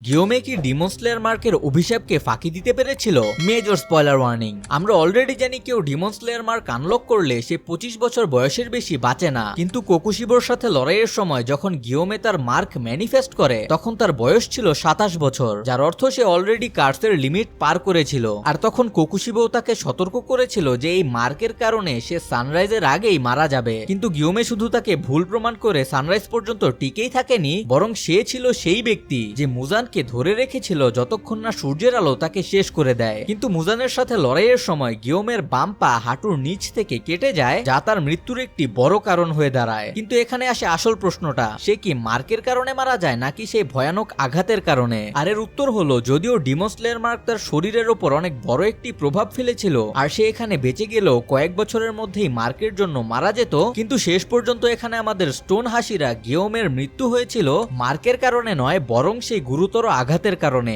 গিওমে কি Demon Slayer মার্কের অভিশাপকে ফাঁকি দিতে পেরেছিল? Major spoiler warning. আমরা অলরেডি জানি কেউ ডিমন স্লেয়ার মার্ক আনলক করলে সে 25 বছর বয়সের বেশি বাঁচে না, কিন্তু কোকুশিবোর সাথে লড়াইয়ের সময় যখন গিওমে তার মার্ক ম্যানিফেস্ট করে তখন তার বয়স ছিল 27 বছর, যার অর্থ সে অলরেডি কার্সের লিমিট পার করেছিল। আর তখন কোকুশিবো তাকে সতর্ক করেছিল যে এই মার্কের কারণে সে সানরাইজের আগেই মারা যাবে, কিন্তু গিওমে শুধু তাকে ভুল প্রমাণ করে সানরাইজ পর্যন্ত টিকেই থাকেনি, বরং সে ছিল সেই ব্যক্তি যে মুজান কে ধরে রেখেছিল যতক্ষণ না সূর্যের আলো তাকে শেষ করে দেয়। কিন্তু মুজানের সাথে লড়াইয়ের সময় গিওমের বাম পা হাঁটুর নিচ থেকে কেটে যায়, যা তার মৃত্যুর একটি বড় কারণ হয়ে দাঁড়ায়। কিন্তু এখানে আসে আসল প্রশ্নটা, সে কি মার্কের কারণে মারা যায় নাকি সেই ভয়ানক আঘাতের কারণে? আর এর উত্তর হলো, যদিও ডিমন স্লেয়ার মার্ক তার শরীরের ওপর অনেক বড় একটি প্রভাব ফেলেছিল আর সে এখানে বেঁচে গেলেও কয়েক বছরের মধ্যেই মার্কের জন্য মারা যেত, কিন্তু শেষ পর্যন্ত এখানে আমাদের স্টোন হাসিরা গিওমের মৃত্যু হয়েছিল মার্কের কারণে নয়, বরং সেই গুরুতর আঘাতের কারণে।